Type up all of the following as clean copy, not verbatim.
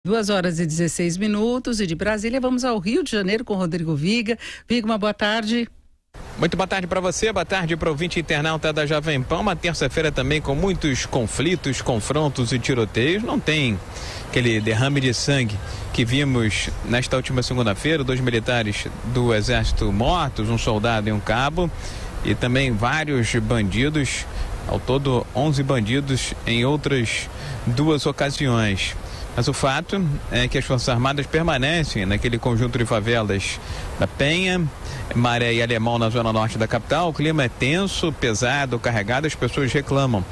2h16 e de Brasília vamos ao Rio de Janeiro com Rodrigo Viga. Viga, uma boa tarde. Muito boa tarde para você, boa tarde para o ouvinte internauta da Jovem Pan. Uma terça-feira também com muitos conflitos, confrontos e tiroteios. Não tem aquele derrame de sangue que vimos nesta última segunda-feira, 2 militares do Exército mortos, um soldado e um cabo, e também vários bandidos, ao todo 11 bandidos em outras 2 ocasiões. Mas o fato é que as Forças Armadas permanecem naquele conjunto de favelas da Penha, Maré e Alemão, na zona norte da capital. O clima é tenso, pesado, carregado. As pessoas reclamam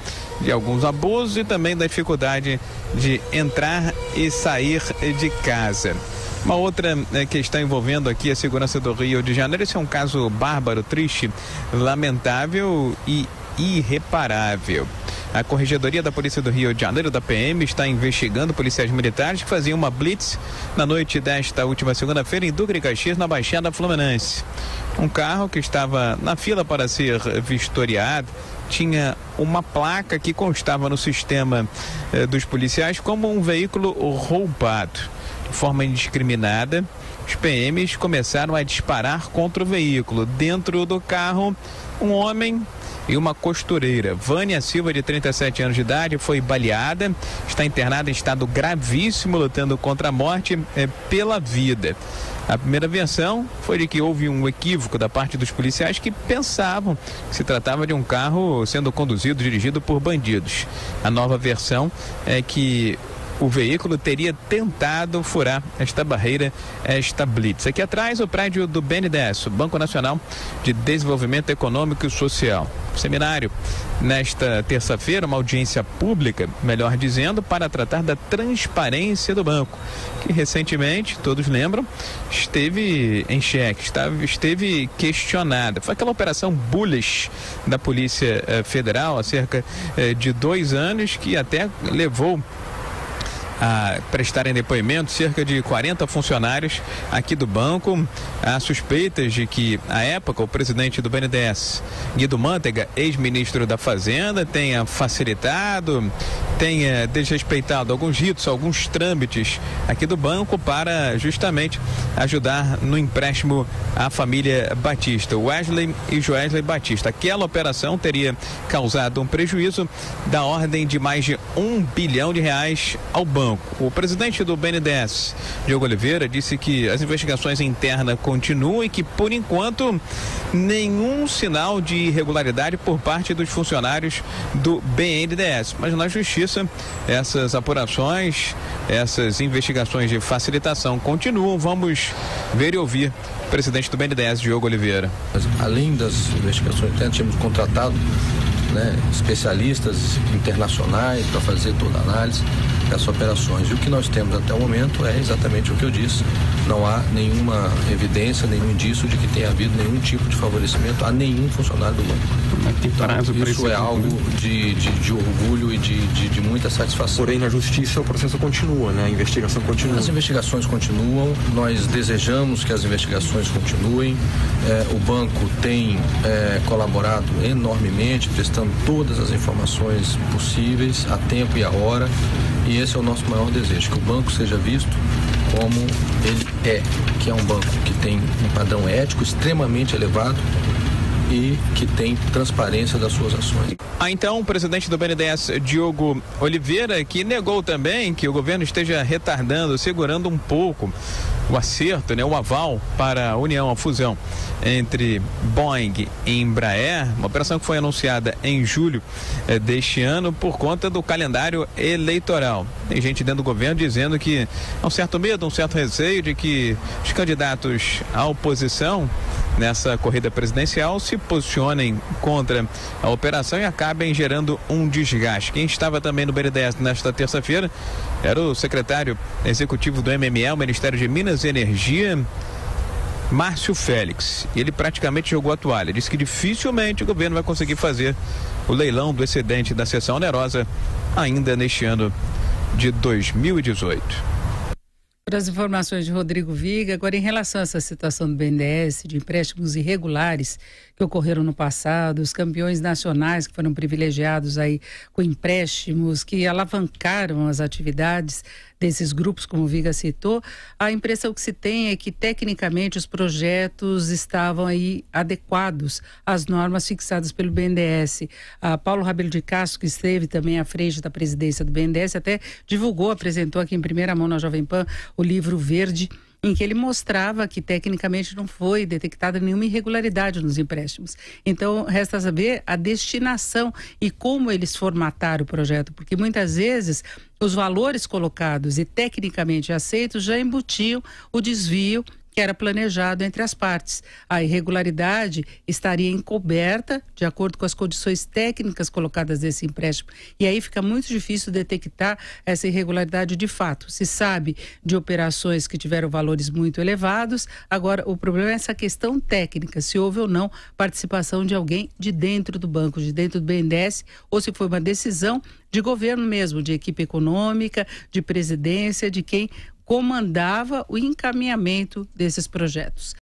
de alguns abusos e também da dificuldade de entrar e sair de casa. Uma outra questão envolvendo aqui a segurança do Rio de Janeiro. Esse é um caso bárbaro, triste, lamentável e irreparável. A Corregedoria da Polícia do Rio de Janeiro, da PM, está investigando policiais militares que faziam uma blitz na noite desta última segunda-feira em Duque de Caxias, na Baixada Fluminense. Um carro que estava na fila para ser vistoriado tinha uma placa que constava no sistema dos policiais como um veículo roubado. De forma indiscriminada, os PMs começaram a disparar contra o veículo. Dentro do carro, um homem e uma costureira. Vânia Silva, de 37 anos de idade, foi baleada, está internada em estado gravíssimo, lutando contra a morte pela vida. A primeira versão foi de que houve um equívoco da parte dos policiais que pensavam que se tratava de um carro sendo conduzido, dirigido por bandidos. A nova versão é que o veículo teria tentado furar esta barreira, esta blitz. Aqui atrás, o prédio do BNDES, o Banco Nacional de Desenvolvimento Econômico e Social. Seminário nesta terça-feira, uma audiência pública, melhor dizendo, para tratar da transparência do banco, que recentemente, todos lembram, esteve em xeque, esteve questionada. Foi aquela operação Bullish da Polícia Federal há cerca de 2 anos, que até levou a prestarem depoimento cerca de 40 funcionários aqui do banco. Há suspeitas de que, à época, o presidente do BNDES, Guido Mantega, ex-ministro da Fazenda, tenha facilitado, tenha desrespeitado alguns ritos, alguns trâmites aqui do banco para justamente ajudar no empréstimo à família Batista, Wesley e Joesley Batista. Aquela operação teria causado um prejuízo da ordem de mais de R$1 bilhão ao banco. O presidente do BNDES, Diogo Oliveira, disse que as investigações internas continuam e que, por enquanto, nenhum sinal de irregularidade por parte dos funcionários do BNDES. Mas na justiça, essas apurações, essas investigações de facilitação continuam. Vamos ver e ouvir o presidente do BNDES, Diogo Oliveira. Além das investigações internas, tínhamos contratado especialistas internacionais para fazer toda a análise dessas operações. E o que nós temos até o momento é exatamente o que eu disse. Não há nenhuma evidência, nenhum indício de que tenha havido nenhum tipo de favorecimento a nenhum funcionário do banco. Então, isso é algo de orgulho e de muita satisfação. Porém, na justiça o processo continua, né? A investigação continua. As investigações continuam, nós desejamos que as investigações continuem. O banco tem colaborado enormemente, prestando todas as informações possíveis, a tempo e a hora, e esse é o nosso maior desejo, que o banco seja visto como ele é, que é um banco que tem um padrão ético extremamente elevado e que tem transparência das suas ações. Então, o presidente do BNDES, Diogo Oliveira, que negou também que o governo esteja retardando, segurando um pouco o acerto, o aval para a união, a fusão entre Boeing e Embraer, uma operação que foi anunciada em julho deste ano por conta do calendário eleitoral. Tem gente dentro do governo dizendo que há um certo medo, um certo receio de que os candidatos à oposição nessa corrida presidencial se posicionem contra a operação e acabem gerando um desgaste. Quem estava também no BNDES nesta terça-feira era o secretário executivo do MME, o Ministério de Minas e Energia, Márcio Félix. Ele praticamente jogou a toalha. Disse que dificilmente o governo vai conseguir fazer o leilão do excedente da seção onerosa ainda neste ano de 2018. Para as informações de Rodrigo Viga, agora em relação a essa situação do BNDES, de empréstimos irregulares que ocorreram no passado, os campeões nacionais que foram privilegiados aí com empréstimos que alavancaram as atividades desses grupos, como o Viga citou, a impressão que se tem é que tecnicamente os projetos estavam aí adequados às normas fixadas pelo BNDES. Paulo Rabelo de Castro, que esteve também à frente da presidência do BNDES, até divulgou, apresentou aqui em primeira mão na Jovem Pan o livro verde, em que ele mostrava que tecnicamente não foi detectada nenhuma irregularidade nos empréstimos. Então, resta saber a destinação e como eles formataram o projeto, porque muitas vezes os valores colocados e tecnicamente aceitos já embutiam o desvio que era planejado entre as partes. A irregularidade estaria encoberta de acordo com as condições técnicas colocadas nesse empréstimo. E aí fica muito difícil detectar essa irregularidade de fato. Se sabe de operações que tiveram valores muito elevados, agora o problema é essa questão técnica, se houve ou não participação de alguém de dentro do banco, de dentro do BNDES, ou se foi uma decisão de governo mesmo, de equipe econômica, de presidência, de quem comandava o encaminhamento desses projetos.